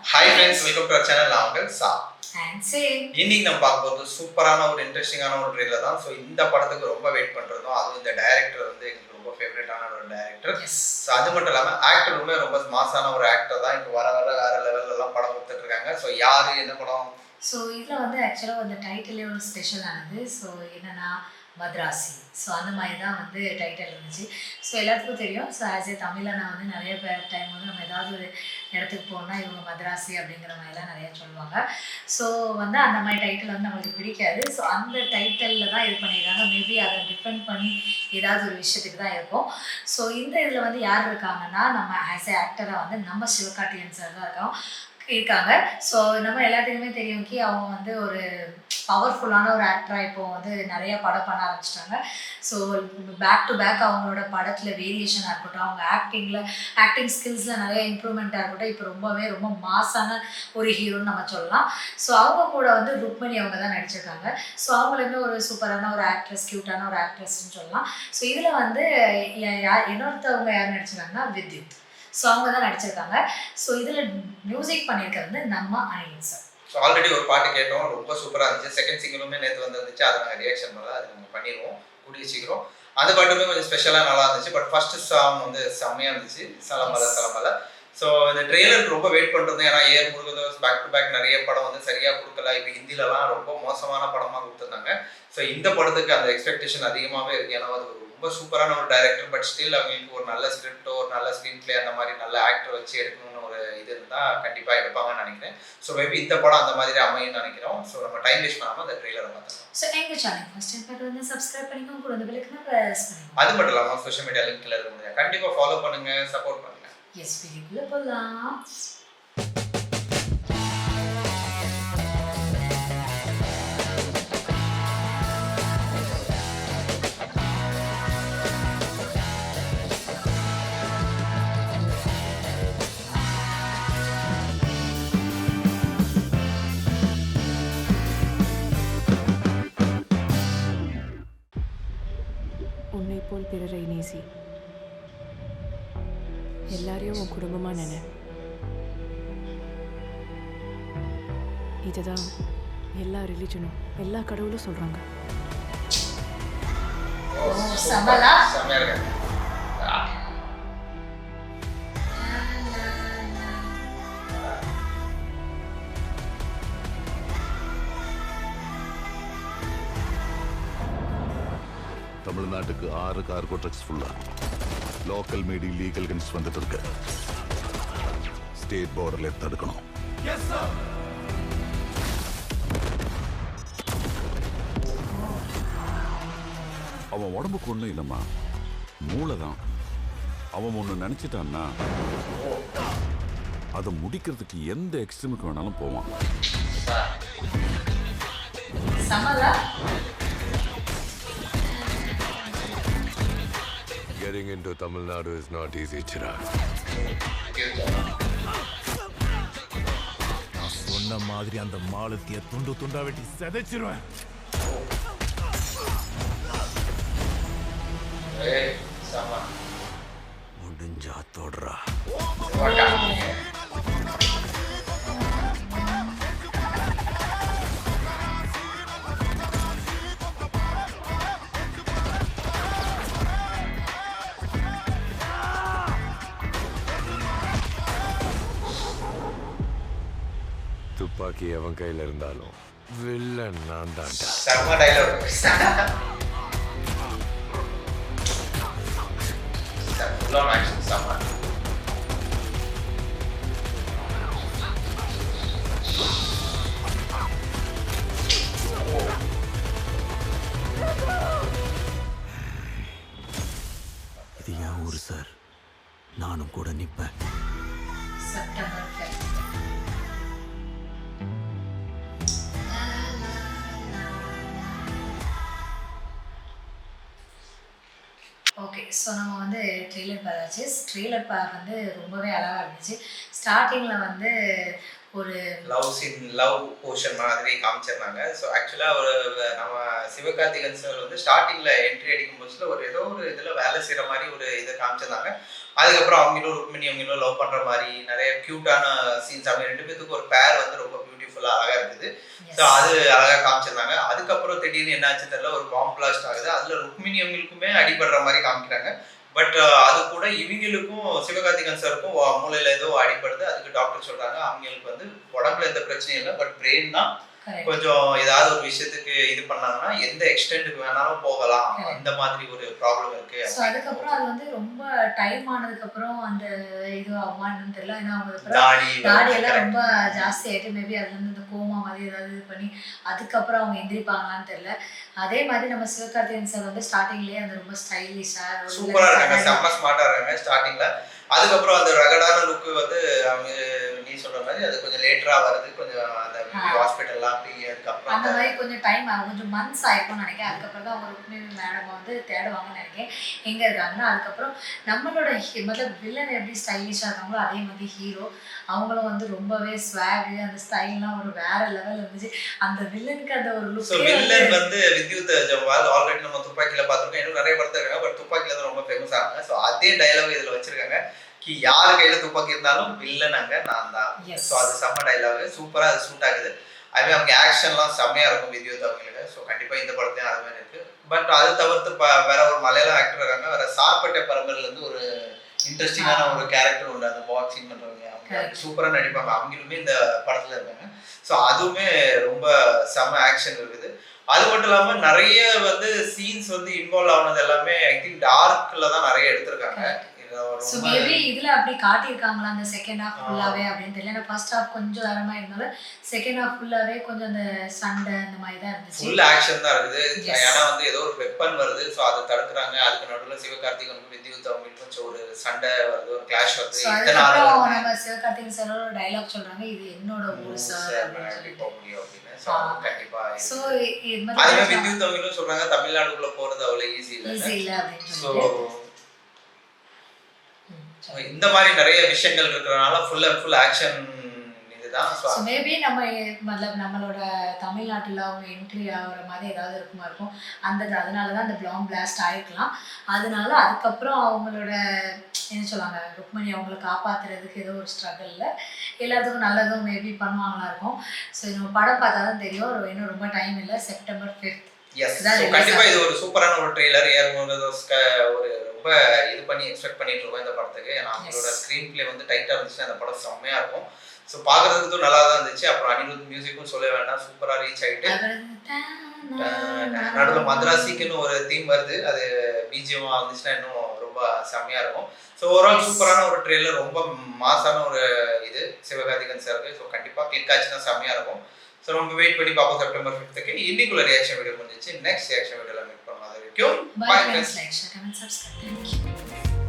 Hi friends, welcome to our channel. நான் உங்கள் சா. இன்னைக்கு நம்ம பார்க்க போகிறது சூப்பரான ஒரு இன்ட்ரெஸ்டிங்கான ஒரு ட்ரெயிலர் தான். ஸோ இந்த படத்துக்கு ரொம்ப வெயிட் பண்ணுறதும், அதுவும் இந்த டைரக்டர் வந்து எங்களுக்கு ரொம்ப ஃபேவரட்டான ஒரு டைரக்டர். ஸோ அது மட்டும் இல்லாமல் ஆக்டருமே ரொம்ப மாசான ஒரு ஆக்டர் தான். இப்போ வர வேற லெவல்லலாம் படம் கொடுத்துட்டு இருக்காங்க. ஸோ யாரு, என்ன படம்? ஸோ இதில் வந்து ஆக்சுவலாக வந்து டைட்டிலே ஒரு ஸ்பெஷலானது. ஸோ என்னென்னா மத்ராசி. ஸோ அந்த மாதிரி தான் வந்து டைட்டில் இருந்துச்சு. ஸோ எல்லாத்துக்கும் தெரியும். ஸோ ஆஸ் ஏ தமிழில் நான் வந்து நிறைய டைம் வந்து நம்ம ஏதாவது ஒரு இடத்துக்கு போகணுன்னா இவங்க மத்ராசி அப்படிங்கிற மாதிரிலாம் நிறையா சொல்லுவாங்க. ஸோ வந்து அந்த மாதிரி டைட்டில் வந்து நம்மளுக்கு பிடிக்காது. ஸோ அந்த டைட்டிலில் தான் இது பண்ணியிருக்காங்க. மேபி அதை டிபெண்ட் பண்ணி ஏதாவது ஒரு விஷயத்துக்கு தான் இருக்கும். ஸோ இந்த இதில் வந்து யார் இருக்காங்கன்னா, நம்ம ஆஸ் ஏ ஆக்டராக வந்து நம்ம சிவகார்த்திகேயன் சார் தான் இருக்காங்க. ஸோ நம்ம எல்லாத்துக்குமே தெரியும் அவங்க வந்து ஒரு பவர்ஃபுல்லான ஒரு ஆக்டராக இப்போ வந்து நிறைய படம் பண்ண ஆரம்பிச்சிட்டாங்க. ஸோ பேக் டு பேக் அவங்களோட படத்தில் வேரியேஷனாக இருக்கட்டும், அவங்க ஆக்டிங் ஸ்கில்ஸில் நிறைய இம்ப்ரூவ்மெண்ட்டாக இருக்கட்டும், இப்போ ரொம்ப மாசான ஒரு ஹீரோன்னு நம்ம சொல்லலாம். ஸோ அவங்க கூட வந்து ருக்மணி அவங்க தான் நடிச்சிருக்காங்க. ஸோ அவங்களுமே ஒரு சூப்பரான ஒரு ஆக்ட்ரஸ், க்யூட்டான ஒரு ஆக்ட்ரஸ்ன்னு சொல்லலாம். ஸோ இதில் வந்து இன்னொருத்தவங்க யார் நடிச்சிருக்காங்கன்னா வித்யுத். ஸோ அவங்க தான் நடிச்சிருக்காங்க. ஸோ இதில் மியூசிக் பண்ணியிருக்கிறது வந்து நம்ம அனில் சார். ஸோ ஆல்ரெடி ஒரு பாட்டு கேட்டோம், ரொம்ப சூப்பராக இருந்துச்சு. செகண்ட் சிங்கிளுமே நேற்று வந்துருந்துச்சு. அதை நாங்கள் ரியாக்ஷன் பண்ணல, அது நாங்கள் பண்ணிடுவோம் கூடிய சீக்கிரம். அந்த பாட்டுமே கொஞ்சம் ஸ்பெஷலாக நல்லா இருந்துச்சு. பட் ஃபர்ஸ்ட் சாங் வந்து செம்மையாக இருந்துச்சு, சலமலை. ஸோ இந்த ட்ரெய்லருக்கு ரொம்ப வெயிட் பண்ணுறது. ஏன்னா ஏர் முருகதாஸ் பேக் டு பேக் நிறைய படம் வந்து சரியாக கொடுக்கல. இப்போ ஹிந்திலலாம் ரொம்ப மோசமான படமாக கொடுத்துருந்தாங்க. ஸோ இந்த படத்துக்கு அந்த எக்ஸ்பெக்டேஷன் அதிகமாகவே இருக்குது. ஏன்னா அது ரொம்ப சூப்பரான ஒரு டைரக்டர். பட் ஸ்டில் அவங்களுக்கு ஒரு நல்ல ஸ்கிரிப்டோ, ஒரு நல்ல ஸ்க்ரீன் பிளே, அந்த மாதிரி நல்ல ஆக்டர் வச்சு எடுக்கணும்னு ஒரு இது இருந்தால் கண்டிப்பாக எடுப்பாங்கன்னு நினைக்கிறேன். ஸோ மேபி இந்த படம் அந்த மாதிரி அமையும்னு நினைக்கிறோம். ஸோ நம்ம டைம் வேஸ்ட் பண்ணாமல் அந்த ட்ரெய்லரை பார்த்துக்கலாம். ஸோ எங்கள் சேனல் ஃபர்ஸ்ட் டைம் பார்க்குறது சப்ஸ்கிரைப் பண்ணிக்கோங்க, கூட வந்து பெல்லைக்கனை ப்ரெஸ் பண்ணுங்க. அது மட்டும் இல்லாமல் சோஷியல் மீடியா லிங்க்ல இருக்கு, கண்டிப்பாக ஃபாலோ பண்ணுங்க, சப்போர்ட் பண்ணுங்க. எஸ், வீடியோக்குள்ளே போகலாம். உன்னை போல் பிறரை நேசி, எல்லாரையும் உன் குடும்பமாக நினை. இதுதான் எல்லா ரிலிஜனும் எல்லா கடவுளும் சொல்கிறாங்க. தமிழ்நாட்டுக்கு 6 கார்கோ ட்ரக்ஸ் ஃபுல்லா லோக்கல் மீடி லீகல் கன்ஸ் வந்துட்டு இருக்கு. ஸ்டேட் பார்டர்ல தடுக்கணும். அவன் உடம்புக்கு ஒண்ணும் இல்லம்மா, மூளைதான். அவன் ஒண்ணு நினைச்சிட்டான்னா அதை முடிக்கிறதுக்கு எந்த எக்ஸ்ட்ரீமுக்கு வேணாலும் போவான். Getting into Tamil Nadu is not easy, Chirag. நான் சொன்ன மாதிரி அந்த மாலத்திய துண்டு துண்டா வெட்டி செதைச்சிருவேன். முடிஞ்சா தொடுறா. துப்பாக்கி அவன் கையில் இருந்தாலும் வில்லன் நான் தான்டா. செம்ம டைலாக். ஃபுல்லாக ஆக்ஷன் செம்ம. இது என் ஊர் சார், நானும் கூட நிற்பேன். செப்டம்பர் 5. ஓகே, ஸோ நம்ம வந்து ட்ரெய்லர் பார்த்தாச்சு. ட்ரெய்லர் வந்து ரொம்பவே அழகாக இருந்துச்சு. ஸ்டார்டிங்கில் வந்து ஒரு லவ் போர்ஷன் மாதிரி காமிச்சிருந்தாங்க. ஸோ ஆக்சுவலாக ஒரு நம்ம சிவகார்த்திகேயன் சார் வந்து ஸ்டார்டிங்கில் என்ட்ரி அடிக்கும் போதுல ஏதோ ஒரு இதில் வேலை செய்கிற மாதிரி ஒரு இதை காமிச்சிருந்தாங்க. அதுக்கப்புறம் அவங்களும் ருக்மிணி அவங்களும் லவ் பண்ற மாதிரி நிறைய கியூட்டான சீன்ஸ், அவங்க 2 பேத்துக்கு ஒரு பேர் வந்து ரொம்ப பியூட்டிஃபுல்லா அழகா இருக்குது. ஸோ அது அழகா காமிச்சிருந்தாங்க. அதுக்கப்புறம் திடீர்னு என்ன ஆச்சு தெரியல, ஒரு பாம்பு பிளாஸ்ட் ஆகுது. அதுல ருக்மிணி அவங்களுக்குமே அடிபடுற மாதிரி காமிக்கிறாங்க. பட் அது கூட இவங்களுக்கும் சிவகார்த்திகேயன் சாருக்கும் மூளையில ஏதோ அடிபடுது. அதுக்கு டாக்டர் சொல்றாங்க அவங்களுக்கு வந்து உடம்புல எந்த பிரச்சனையும் இல்லை, பட் பிரெயின் தான் கொஞ்சம் ஏதாவது ஒரு விஷயத்துக்கு இது பண்ணாங்கன்னா எந்த எக்ஸ்டெண்டுக்கு வேணாலும் போகலாம், அந்த மாதிரி ஒரு ப்ராப்ளம் இருக்கு. ஸோ அதுக்கப்புறம் அது வந்து ரொம்ப டைம் ஆனதுக்கப்புறம் அந்த இது ஆகுமான்னு தெரியல. ஏன்னா அவங்க தாடி எல்லாம் ரொம்ப ஜாஸ்தி ஆகிட்டு மேபி அதுல இருந்து இந்த கோமா மாதிரி ஏதாவது இது பண்ணி அதுக்கப்புறம் அவங்க எந்திரிப்பாங்களான்னு தெரியல. அதே மாதிரி நம்ம சிவகார்த்திகேயன் சார் வந்து ஸ்டார்டிங்லேயே அந்த ரொம்ப ஸ்டைலிஷாக சூப்பரா இருக்காங்க, செம்ம ஸ்மார்ட்டா இருக்காங்க ஸ்டார்டிங்ல. அதுக்கப்புறம் அந்த ரகடான லுக்கு வந்து அவங்க நீ சொல்ற மாதிரி அது கொஞ்சம் லேட்டரா வருது, கொஞ்சம் அந்த ஹாஸ்பிட்டல்லாம் அப்படி அதுக்கப்புறம் அந்த மாதிரி கொஞ்சம் டைம் ஆகும், கொஞ்சம் மந்த்ஸ் ஆயிருக்கும்னு நினைக்கிறேன். அதுக்கப்புறம் தான் அவங்க ருக்மிணி மேடம் வந்து தேடுவாங்கன்னு நினைக்கிறேன் எங்க இருக்காங்கன்னா. அதுக்கப்புறம் நம்மளோட மொதல் வில்லன் எப்படி ஸ்டைலிஷாக இருக்காங்களோ அதே மாதிரி ஹீரோ அவங்களும் வந்து ரொம்பவே ஸ்வாகு அந்த ஸ்டைல்லாம் ஒரு வேற லெவல் இருந்துச்சு. அந்த வில்லனுக்கு அந்த ஒரு லுக். வில்லன் வந்து வித்யுத் ஜவால் ஆல்ரெடி நம்ம துப்பாக்கியில பார்த்துருக்கோம், இன்னும் நிறைய படத்துல இருக்காங்க, பட் துப்பாக்கியில தான் ரொம்ப ஃபேமஸ் ஆகாங்க. ஸோ அதே டைலாக் இதுல வச்சிருக்காங்க, யாரு கையில துப்பாக்கி இருந்தாலும் வில்லன் அங்க நான் தான். ஸோ அது செம்ம டைலாக், சூப்பரா அது சூட் ஆகுது. அதுவே அவங்க ஆக்ஷன்லாம் செம்மையா இருக்கும் வித்யுத் அவங்களுக்கு. ஸோ கண்டிப்பா இந்த படத்தையும் அது மாதிரி இருக்கு. பட் அது தவிர்த்து வேற ஒரு மலையாளம் ஆக்டர் இருக்காங்க, வேற சார்பட்டை பரம்பரையில இருந்து ஒரு இன்ட்ரெஸ்டிங்கான ஒரு கேரக்டர் உண்டு, அந்த பாக்ஸிங் பண்றவங்க அவங்க சூப்பரா நடிப்பாங்க, அவங்களுமே இந்த படத்துல இருக்காங்க. ஸோ அதுவுமே ரொம்ப செம்ம ஆக்ஷன் இருக்குது. அது மட்டும் இல்லாம நிறைய வந்து சீன்ஸ் வந்து இன்வால்வ் ஆனது எல்லாமே ஐ திங்க் டார்க்ல தான் நிறைய எடுத்திருக்காங்க. ஸோ மேபி இதுல அப்படி காட்டியிருக்காங்களா அந்த செகண்ட் ஹாஃப் ஃபுல்லாவே அப்படின்னு தெரியல. ஏன்னா ஃபர்ஸ்ட் ஹாஃப் கொஞ்சம் நேரமா இருந்தாலும் செகண்ட் ஹாஃப் ஃபுல்லாவே கொஞ்சம் அந்த சண்டை அந்த மாதிரி தான் இருந்துச்சு. ஃபுல் ஆக்ஷன் தான் இருக்குது. ஏன்னா வந்து ஏதோ ஒரு வெப்பன் வருது, ஸோ அதை தடுக்கிறாங்க. அதுக்கு நடுவில் சிவகார்த்திகேயனுக்கும் வித்யுத் அவங்களுக்கு கொஞ்சம் ஒரு சண்டை வருது, ஒரு கிளாஷ் வருது. அதுக்கப்புறம் நம்ம சிவகார்த்திகேயன் சாரோட டைலாக் சொல்றாங்க, இது என்னோட ஊர் சார் எப்படி போக முடியும் அப்படின்னு. ஸோ கண்டிப்பா ஸோ அதுவே வித்யுத் அவங்களும் சொல்றாங்க தமிழ்நாடுக்குள்ள போறது அவ்வளவு ஈஸி இல்லை அப்படின்னு ஸோ சொல்லிட்டு இந்த மாதிரி நிறைய விஷயங்கள் இருக்கிறதுனால ஃபுல் அண்ட் ஃபுல் ஆக்ஷன் இதுதான். ஸோ மேபி நம்மளோட தமிழ்நாட்டில் அவங்க என்ட்ரி ஆகிற மாதிரி ஏதாவது இருக்கும் அதனால தான் அந்த பாம் பிளாஸ்ட் ஆகிருக்கலாம். அதனால அதுக்கப்புறம் அவங்களோட என்ன சொல்லுவாங்க ருக்மிணி அவங்கள காப்பாற்றுறதுக்கு ஏதோ ஒரு ஸ்ட்ரகிளில் எல்லாத்துக்கும் நல்லதும் மேபி பண்ணுவாங்களா இருக்கும். ஸோ நம்ம படம் பார்த்தா தான் தெரியும், இன்னும் ரொம்ப டைம் இல்லை, செப்டம்பர் 5th. கண்டிப்பா இது ஒரு சூப்பரான ஒரு ட்ரெய்லர். ஒரு ரொம்ப இது பண்ணி எக்ஸ்பெக்ட் பண்ணிட்டு இருக்கோம் இந்த படத்துக்கு. ஏன்னா அவங்களோட ஸ்கிரீன் பிளே வந்து டைட்டா இருந்துச்சு, அந்த படம் செம்மையா இருக்கும். ஸோ பார்க்கறதுக்கு நல்லா தான் இருந்துச்சு. அப்புறம் அனிருத் மியூசிக்கும் சொல்ல வேண்டாம், சூப்பரா ரீச் ஆகிட்டு நடுவில் மദ്രാസിக்குன்னு ஒரு தீம் வருது, அது பிஜிஎம்மா வந்துச்சுன்னா இன்னும் ரொம்ப செம்மையா இருக்கும். ஸோ ஓவரால் சூப்பரான ஒரு ட்ரெய்லர், ரொம்ப மாசான ஒரு இது சிவகார்த்திகேயன் சாருக்கு. ஸோ கண்டிப்பா கிளிக் ஆச்சுன்னா செம்மையா இருக்கும். ஸோ நம்ம வெயிட் பண்ணி பார்ப்போம் செப்டம்பர் 5th. இன்னைக்குள்ள ரியாக்ஷன் வீடியோ முடிஞ்சிச்சு. நெக்ஸ்ட் ரியாக்ஷன் வீடியோல மீட் பண்ணலாம். அது வரைக்கும் bye friends. Like share comment subscribe. Thank you.